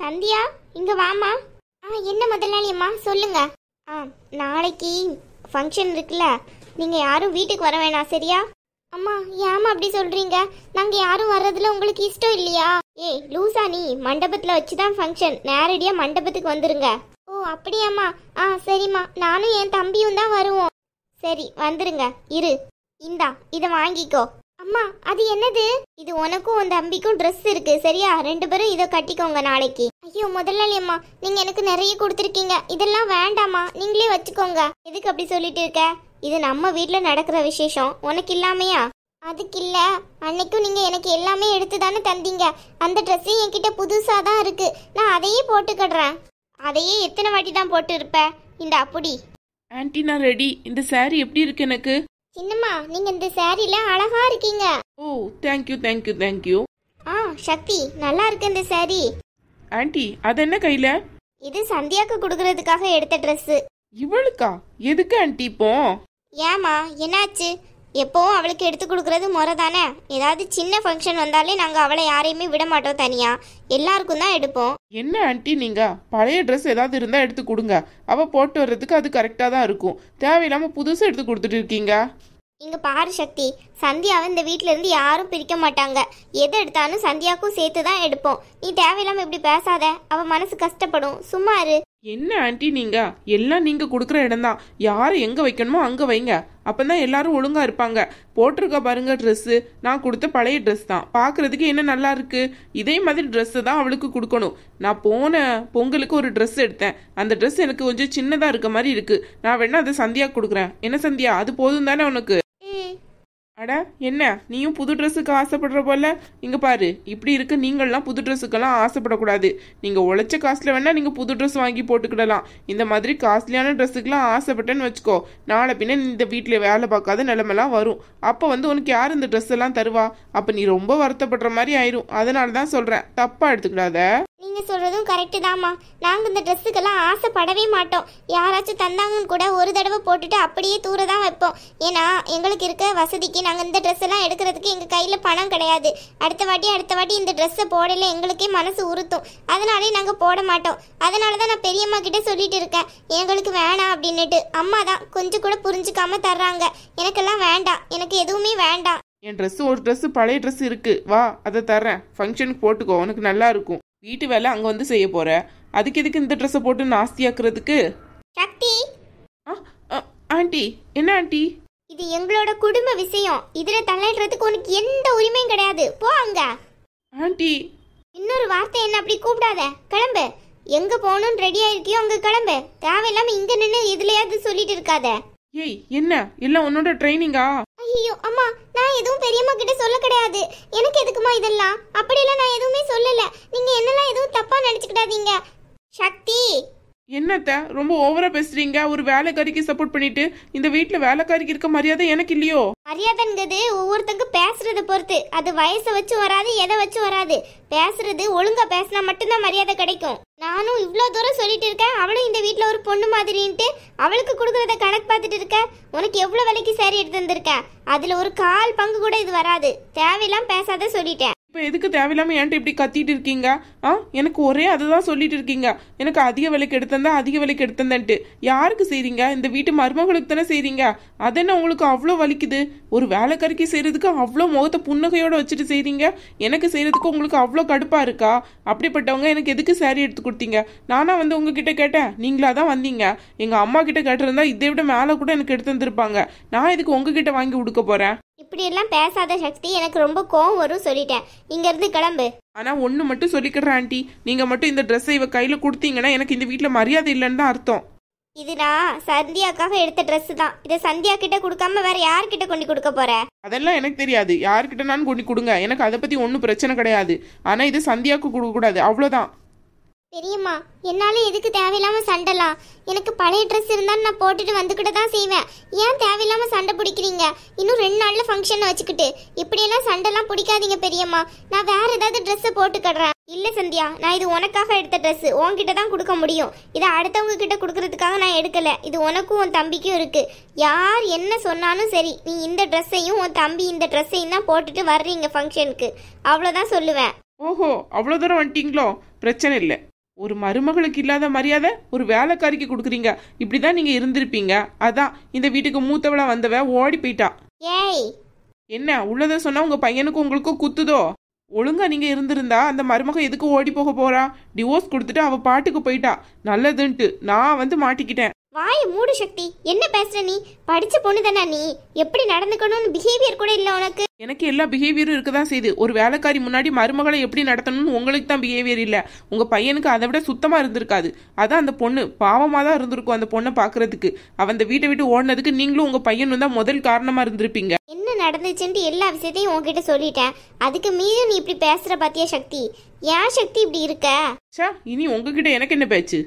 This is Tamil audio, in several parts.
சந்தியா, இங்க வாமா. என்ன முதலாளியம்மா, சொல்லுங்க. நாளைக்கு ஃபங்க்ஷன் இருக்குல்ல, நீங்க யாரும் வீட்டுக்கு வர வேணாம், சரியா? அம்மா, ஏமா அப்படி சொல்றீங்க? நாங்க யாரும் வர்றதுல உங்களுக்கு இஷ்டம் இல்லையா? ஏய் லூசா, நீ மண்டபத்துல வச்சுதான் ஃபங்க்ஷன், நேரடியா மண்டபத்துக்கு வந்துருங்க. ஓ அப்படியாம்மா? சரிம்மா, நானும் என் தம்பியும் தான் வருவோம். சரி வந்துருங்க. இந்தா இதை வாங்கிக்கோ. அம்மா, அது என்னது? இது உனக்கும் உன் தம்பிக்கும் ட்ரெஸ் இருக்கு, சரியா? 2 பேரும் இதை கட்டிக்கோங்க நாளைக்கு. ஐயோ முதலாளி அம்மா, நீங்க எனக்கு நிறைய கொடுத்துருக்கீங்க, இதெல்லாம் வேண்டாமா, நீங்களே வச்சுக்கோங்க. எதுக்கு அப்படி சொல்லிட்டு இருக்க? இது நம்ம வீட்டுல நடக்கிற விசேஷம், உனக்கு இல்லாமையா? அதுக்கு இல்ல, அன்னைக்கும் நீங்க எனக்கு எல்லாமே எடுத்து தானே தந்தீங்க. அந்த ட்ரெஸ்ஸே என்கிட்ட புதுசா தான் இருக்கு, நான் அதையே போட்டுக்கிடுறேன். அதையே எத்தனை வாட்டி தான் போட்டு இருப்ப? இந்த அப்படி. ஆன்ட்டி, நான் ரெடி. இந்த சாரி எப்படி இருக்கு எனக்கு? சின்னம்மா, நீங்க இந்த சாரில அழகா இருக்கீங்க. ஓ தேங்க்யூ தேங்க்யூ தேங்க்யூ. சக்தி, நல்லா இருக்கு இந்த சாரி. ஆன்ட்டி, அது என்ன கையில? இது சந்தியாக்கு கொடுக்கறதுக்காக எடுத்த ட்ரெஸ். இவளுக்கா? எதுக்கு ஆன்ட்டி இப்போ? ஏமா, என்னாச்சு? எப்பவும் அவளுக்கு எடுத்து கொடுக்கறது முறை தானே. ஏதாவது சின்ன ஃபங்க்ஷன் வந்தாலே நாங்கள் அவளை யாரையுமே விட மாட்டோம் தனியா, எல்லாருக்கும் தான் எடுப்போம். என்ன ஆன்ட்டி, நீங்க பழைய ட்ரெஸ் ஏதாவது இருந்தா எடுத்து கொடுங்க, அவ போட்டு வர்றதுக்கு அது கரெக்டா தான் இருக்கும். தேவையில்லாம புதுசா எடுத்து கொடுத்துட்டு இருக்கீங்க. இங்க பாரு சக்தி, சந்தியாவை இந்த வீட்ல இருந்து யாரும் பிரிக்க மாட்டாங்க. எது எடுத்தாலும் சந்தியாவுக்கும் சேர்த்து தான் எடுப்போம். நீ தேவையில்லாம இப்படி பேசாத, அவ மனசு கஷ்டப்படும். சும்மா இரு. என்ன ஆன்ட்டி, நீங்க எல்லாம் நீங்க கொடுக்குற இடம் தான், யாரை எங்க வைக்கணுமோ அங்க வைங்க, அப்பதான் எல்லாரும் ஒழுங்கா இருப்பாங்க. போட்டிருக்க பாருங்க ட்ரெஸ், நான் கொடுத்த பழைய ட்ரெஸ் தான், பாக்குறதுக்கு என்ன நல்லா இருக்கு. இதே மாதிரி ட்ரெஸ் தான் அவளுக்கு கொடுக்கணும். நான் போன பொங்கலுக்கு ஒரு ட்ரெஸ் எடுத்தேன், அந்த ட்ரெஸ் எனக்கு கொஞ்சம் சின்னதா இருக்க மாதிரி இருக்கு. நான் வேணா அதை சந்தியா கொடுக்குறேன். என்ன சந்தியா, அது போதும் தானே உனக்கு? அட என்ன, நீயும் புது ட்ரெஸ்ஸுக்கு ஆசைப்படுற போல? இங்க பாரு, இப்படி இருக்கு, நீங்கள்லாம் புது ட்ரெஸ்ஸுக்கெல்லாம் ஆசைப்படக்கூடாது. நீங்க உழைச்ச காசுல வேணா நீங்க புது ட்ரெஸ் வாங்கி போட்டுக்கிடலாம். இந்த மாதிரி காஸ்ட்லியான ட்ரெஸ்ஸுக்கெல்லாம் ஆசைப்பட்டேன்னு வச்சுக்கோ, நாளை பின்ன இந்த வீட்டுல வேலை பார்க்காத நிலைமெல்லாம் வரும். அப்ப உனக்கு யார் இந்த ட்ரெஸ் எல்லாம் தருவா? அப்ப நீ ரொம்ப வருத்தப்படுற மாதிரி ஆயிரும். அதனாலதான் சொல்றேன், தப்பா எடுத்துக்கிடாத. நீங்க சொல்றதும் கரெக்டு தாம்மா. நாங்க இந்த ட்ரெஸ்ஸுக்கெல்லாம் ஆசைப்படவே மாட்டோம். யாராச்சும் தந்தாங்கன்னு கூட ஒரு தடவை போட்டுட்டு அப்படியே தூர தான் வைப்போம். ஏன்னா எங்களுக்கு இருக்க வசதிக்கு நாங்கள் இந்த ட்ரெஸ் எல்லாம் எடுக்கிறதுக்கு எங்கள் கையில் பணம் கிடையாது. அடுத்த வாட்டி இந்த ட்ரெஸ்ஸை போடல எங்களுக்கே மனசு உறுத்தும். அதனாலே நாங்கள் போட மாட்டோம். அதனால தான் நான் பெரியம்மா கிட்டே சொல்லிட்டு இருக்கேன், எங்களுக்கு வேணாம் அப்படின்னுட்டு. அம்மா தான் கொஞ்சம் கூட புரிஞ்சுக்காம தர்றாங்க. எனக்கெல்லாம் வேண்டாம், எனக்கு எதுவுமே வேண்டாம். என் ட்ரெஸ், ஒரு ட்ரெஸ் பழைய ட்ரெஸ் இருக்கு, வா அதை தர்றேன், ஃபங்க்ஷனுக்கு போட்டுக்கோ, உனக்கு நல்லா இருக்கும். வீட்டு வேலை அங்க வந்து செய்ய போற, அதுக்கு எதுக்கு இந்த ட்ரெஸ்ஸை போட்டு நாஸ்தியாக்குறதுக்கு? சக்தி. ஆண்டி, என்ன ஆண்டி? இது எங்களோட குடும்ப விஷயம், இதுல தலையிடுறதுக்கு உனக்கு எந்த உரிமையும் கிடையாது. போ அங்க. ஆண்டி, இன்னொரு வார்த்தை என்ன அப்படி கூப்பிடாத, கிளம்பு. எங்க போகணும்னு ரெடி ஆயிருக்கியோ அங்க கிளம்பு. தேவையில்லாம இங்க நின்று எதுலையாவது சொல்லிட்டு இருக்காத. ஏய், என்ன எல்லாம் உன்னோட ட்ரைனிங்கா? ஐயோ அம்மா, நான் எதுவும் பெரியம்மா கிட்ட சொல்ல கிடையாது. எனக்கு எதுக்குமா இதெல்லாம்? அப்படியெல்லாம் நான் எதுவுமே சொல்லல. நீங்க என்னெல்லாம் எதுவும் தப்பா நினைச்சுக்கிடாதீங்க. சக்தி, என்னத்த ரொம்ப ஓவரா பேசுறீங்க? ஒரு வேலைக்காரிக்கு சப்போர்ட் பண்ணிட்டு இந்த வீட்டுல வேலைக்காரிக்கு இருக்க மரியாதை எனக்கு இல்லையோ? மரியாதைங்கிறது ஒவ்வொருத்தங்க பேசுறத பொறுத்து. அது வயசை வச்சு வராது, எதை வச்சு வராது. பேசுறது ஒழுங்கா பேசினா மட்டும்தான் மரியாதை கிடைக்கும். நானும் இவ்வளோ தூரம் சொல்லிட்டு இருக்கேன், அவளும் இந்த வீட்டில் ஒரு பொண்ணு மாதிரின்ட்டு அவளுக்கு கொடுக்குறத கணக்கு பார்த்துட்டு இருக்க. உனக்கு எவ்வளோ விலைக்கு சாரி எடுத்து வந்திருக்கேன், அதுல ஒரு 1/4 பங்கு கூட இது வராது. தேவையில்லாம பேசாத சொல்லிட்டேன். இப்போ எதுக்கு தேவையில்லாம என்கிட்ட இப்படி கத்திட்டு இருக்கீங்க? எனக்கு ஒரே அதுதான் சொல்லிட்டு இருக்கீங்க, எனக்கு அதிக விலைக்கு எடுத்தந்தா அதிக விலைக்கு எடுத்தந்தான்ட்டு. யாருக்கு செய்றீங்க? இந்த வீட்டு மருமகளுக்கு தானே செய்றீங்க. அதென்ன உங்களுக்கு அவ்வளோ வலிக்குது? ஒரு வேலைக்காரிக்கு செய்யறதுக்கு அவ்வளோ முகத்தை புன்னகையோட வச்சுட்டு செய்றீங்க, எனக்கு செய்யறதுக்கு உங்களுக்கு அவ்வளோ கடுப்பா இருக்கா? அப்படிப்பட்டவங்க எனக்கு எதுக்கு சாரி எடுத்து கொடுத்தீங்க? நானா வந்து உங்ககிட்ட கேட்டேன், நீங்களா தான் வந்தீங்க. எங்க அம்மா கிட்ட கேட்டிருந்தா இதை விட மேல கூட எனக்கு எடுத்து வந்திருப்பாங்க. நான் இதுக்கு உங்ககிட்ட வாங்கி கொடுக்க போறேன்? இப்படி எல்லாம் பேசாத சக்தி, எனக்கு ரொம்ப கோவம் வரும், சொல்லிட்டேன். இங்க இருந்து கிளம்பு. ஆனா ஒண்ணு மட்டும் சொல்லிக்கிறேன் ஆண்டி, நீங்க மட்டும் இந்த ட்ரெஸ்ஸை இவ கையில கொடுத்தீங்கன்னா எனக்கு இந்த வீட்டுல மரியாதை இல்லைன்னு தான் அர்த்தம். இது நான் சந்தியாக்காக எடுத்த ட்ரெஸ் தான். இதை சந்தியா கிட்ட கொடுக்காம வேற யார்கிட்ட கொண்டு கொடுக்க போற? அதெல்லாம் எனக்கு தெரியாது, யார்கிட்ட நான் கொண்டு கொடுங்க, எனக்கு அதை பத்தி ஒன்றும் பிரச்சனை கிடையாது. ஆனா இது சந்தியாவுக்கு கொடுக்க கூடாது, அவ்வளவுதான். தெரியுமா, என்னால எதுக்கு தேவையில்லாம சண்டைலாம்? எனக்கு பழைய ட்ரெஸ் இருந்தாலும் நான் போட்டுட்டு வந்துக்கிட்ட தான் செய்வேன். ஏன் தேவையில்லாம சண்டை பிடிக்கிறீங்க? இன்னும் 2 நாள்ல ஃபங்க்ஷன் வச்சுக்கிட்டு இப்படியெல்லாம் சண்டைலாம் பிடிக்காதீங்க பெரியம்மா. நான் வேற ஏதாவது ட்ரெஸ்ஸை போட்டுக்கிடுறேன். இல்ல சந்தியா, நான் இது உனக்காக எடுத்த ட்ரெஸ், உன்கிட்ட தான் கொடுக்க முடியும். இதை அடுத்தவங்க கிட்ட கொடுக்கறதுக்காக நான் எடுக்கல. இது உனக்கும் உன் தம்பிக்கும் இருக்கு. யார் என்ன சொன்னாலும் சரி, நீ இந்த ட்ரெஸ்ஸையும் உன் தம்பி இந்த ட்ரெஸ்ஸையும் தான் போட்டுட்டு வர்றீங்க ஃபங்க்ஷனுக்கு, அவ்வளோதான் சொல்லுவேன். ஓஹோ, அவ்வளோ தூரம் வந்துட்டீங்களோ? பிரச்சனை இல்லை. ஒரு மருமகளுக்கு இல்லாத மரியாதை ஒரு வேலைக்காரிக்கு கொடுக்குறீங்க. இப்படிதான் நீங்க இருந்திருப்பீங்க. அதான் இந்த வீட்டுக்கு மூத்தவளா வந்தவ ஓடி போயிட்டா. ஏய், என்ன உள்ளதை சொன்னா உங்க பையனுக்கும் உங்களுக்கும் குத்துதோ? ஒழுங்கா நீங்க இருந்திருந்தா அந்த மருமக எதுக்கு ஓடி போக போறா? டிவோர்ஸ் கொடுத்துட்டு அவ பாட்டுக்கு போயிட்டா. நல்லதுன்ட்டு நான் வந்து மாட்டிக்கிட்டேன். வாய மூடு சக்தி. என்ன பேசுற நீ? படிச்ச பொண்ணு தானே நீ? எப்படி நடந்துக்கணும்னு பிஹேவியர் கூட இல்ல உனக்கு? எனக்கு எல்லா பிஹேவியரும் இருக்கதான் செய்யுது. ஒரு வேலைக்காரி முன்னாடி மருமகளை எப்படி நடத்தணும்னு உங்களுக்கு தான் பிஹேவியர் இல்ல. உங்க பையனுக்கு அதை விட சுத்தமா இருந்திருக்காது. அதான் அந்த பொண்ணு பாவமா தான் இருந்திருக்கும் அந்த பொண்ணை பாக்குறதுக்கு. அவன் அந்த வீட்டை விட்டு ஓடினதுக்கு நீங்களும் உங்க பையனும் தான் முதல் காரணமா இருந்திருப்பீங்க. என்ன நடந்துச்சுன்ட்டு எல்லா விஷயத்தையும் உன்கிட்ட சொல்லிட்டேன். அதுக்கு மீறி நீ இப்படி பேசுற பாத்தியா சக்தி? ஏன் சக்தி இப்படி இருக்க? இனி உங்ககிட்ட எனக்கு என்ன பேச்சு?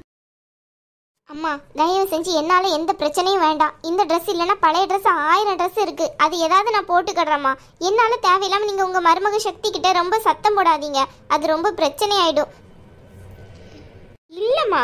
அம்மா, தயவு செஞ்சு என்னால எந்த பிரச்சனையும் வேண்டாம். இந்த ட்ரெஸ் இல்லைன்னா பழைய ட்ரெஸ் 1000 ட்ரெஸ் இருக்கு. அது ஏதாவது நான் போட்டுக்கிறேம்மா. என்னால தேவையில்லாம நீங்க உங்க மருமக சக்தி கிட்ட ரொம்ப சத்தம் போடாதீங்க. அது ரொம்ப பிரச்சனை ஆயிடும். இல்லம்மா,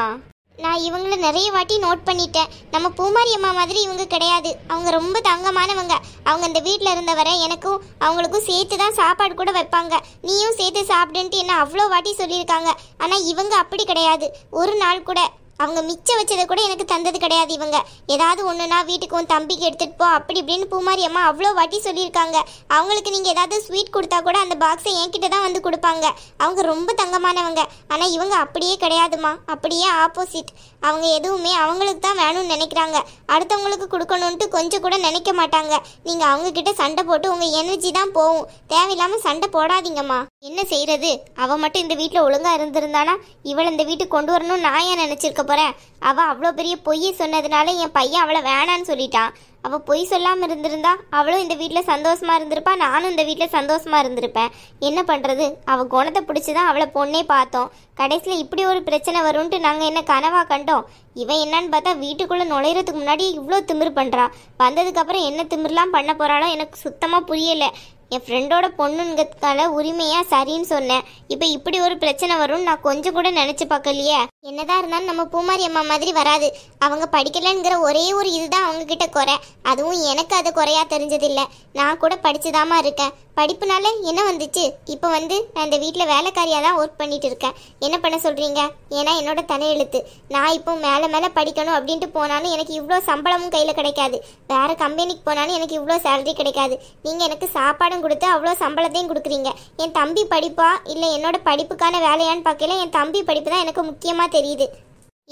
நான் இவங்கள நிறைய வாட்டி நோட் பண்ணிட்டேன். நம்ம பூமாரி அம்மா மாதிரி இவங்க கிடையாது. அவங்க ரொம்ப தங்கமானவங்க. அவங்க இந்த வீட்டில் இருந்தவரை எனக்கும் அவங்களுக்கும் சேர்த்து தான் சாப்பாடு கூட வைப்பாங்க. நீயும் சேர்த்து சாப்பிடுன்ட்டு என்ன அவ்வளோ வாட்டி சொல்லியிருக்காங்க. ஆனால் இவங்க அப்படி கிடையாது. ஒரு நாள் கூட அவங்க மிச்சம் வச்சதை கூட எனக்கு தந்தது கிடையாது. இவங்க ஏதாவது ஒன்றுனா வீட்டுக்கு உன் தம்பிக்கு எடுத்துகிட்டு போ அப்படி இப்படின்னு பூமாரி அம்மா அவ்வளோ வாட்டி சொல்லியிருக்காங்க. அவங்களுக்கு நீங்கள் ஏதாவது ஸ்வீட் கொடுத்தா கூட அந்த பாக்ஸை என்கிட்ட தான் வந்து கொடுப்பாங்க. அவங்க ரொம்ப தங்கமானவங்க. ஆனால் இவங்க அப்படியே கிடையாதுமா. அப்படியே ஆப்போசிட். அவங்க எதுவுமே அவங்களுக்கு தான் வேணும்னு நினைக்கிறாங்க. அடுத்தவங்களுக்கு கொடுக்கணுன்ட்டு கொஞ்சம் கூட நினைக்க மாட்டாங்க. நீங்கள் அவங்கக்கிட்ட சண்டை போட்டு உங்கள் எனர்ஜி தான் போகும். தேவையில்லாமல் சண்டை போடாதீங்கம்மா. என்ன செய்கிறது? அவள் மட்டும் இந்த வீட்டில் ஒழுங்காக இருந்திருந்தானா இவளை இந்த வீட்டுக்கு கொண்டு வரணும்னு நான் ஏன் நினச்சிருக்க போகிறேன்? அவள் அவ்வளோ பெரிய பொய்யை சொன்னதுனால என் பையன் அவளை வேணான்னு சொல்லிட்டான். அவள் பொய் சொல்லாமல் இருந்திருந்தா அவளும் இந்த வீட்டில் சந்தோஷமாக இருந்திருப்பா. நானும் இந்த வீட்டில் சந்தோஷமாக இருந்திருப்பேன். என்ன பண்ணுறது? அவள் குணத்தை பிடிச்சி தான் அவளை பொண்ணே பார்த்தோம். கடைசியில் இப்படி ஒரு பிரச்சனை வரும்ன்ட்டு நாங்கள் என்ன கனவா கண்டோம்? இவன் என்னன்னு பார்த்தா வீட்டுக்குள்ளே நுழையிறதுக்கு முன்னாடி இவ்வளோ திமிரு பண்ணுறா. வந்ததுக்கப்புறம் என்ன திமிர்லாம் பண்ண போகிறாளோ எனக்கு சுத்தமாக புரியலை. என் ஃப்ரெண்டோட பொண்ணுங்கிறதுக்கால உரிமையாக சரின்னு சொன்னேன். இப்போ இப்படி ஒரு பிரச்சனை வரும்னு நான் கொஞ்சம் கூட நினச்சி பார்க்கலையே. என்னதான் இருந்தாலும் நம்ம பூமாரி அம்மா மாதிரி வராது. அவங்க படிக்கலைங்கிற ஒரே ஒரு இதுதான் அவங்க கிட்ட குறை. அதுவும் எனக்கு அது குறையா தெரிஞ்சதில்லை. நான் கூட படிச்சுதாமா இருக்கேன். படிப்புனால என்ன வந்துச்சு? இப்போ வந்து நான் இந்த வீட்டில் வேலைக்காரியாக தான் ஒர்க் பண்ணிட்டு இருக்கேன். என்ன பண்ண சொல்கிறீங்க? ஏன்னா என்னோட தலையெழுத்து. நான் இப்போ மேலே மேலே படிக்கணும் அப்படின்ட்டு போனாலும் எனக்கு இவ்வளோ சம்பளமும் கையில் கிடைக்காது. வேறு கம்பெனிக்கு போனாலும் எனக்கு இவ்வளோ சேலரி கிடைக்காது. நீங்கள் எனக்கு சாப்பாடும் கொடுத்து அவ்வளோ சம்பளத்தையும் கொடுக்குறீங்க. என் தம்பி படிப்பா இல்லை என்னோட படிப்புக்கான வேலையான்னு பார்க்கல. என் தம்பி படிப்பு தான் எனக்கு முக்கியமாக தெரியுது.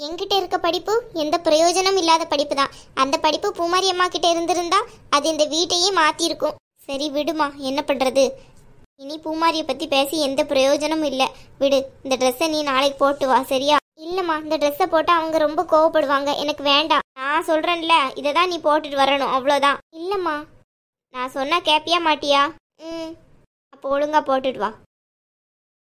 என்கிட்ட இருக்க படிப்பு எந்த பிரயோஜனம் இல்லாத படிப்பு தான். அந்த படிப்பு பூமாரி அம்மா கிட்ட இருந்திருந்தா அது இந்த வீட்டையே மாற்றிருக்கும். சரி விடுமா, என்ன பண்ணுறது? இனி பூமாரியை பற்றி பேசி எந்த பிரயோஜனமும் இல்லை. விடு. இந்த ட்ரெஸ்ஸை நீ நாளைக்கு போட்டு வா, சரியா? இல்லைம்மா, இந்த ட்ரெஸ்ஸை போட்டால் அவங்க ரொம்ப கோவப்படுவாங்க. எனக்கு வேண்டாம். நான் சொல்கிறேன்ல, இதை தான் நீ போட்டுட்டு வரணும், அவ்வளோதான். இல்லைம்மா, நான் சொன்னால் கேப்பியா மாட்டியா? அப்போ ஒழுங்காக போட்டுட்டு வா.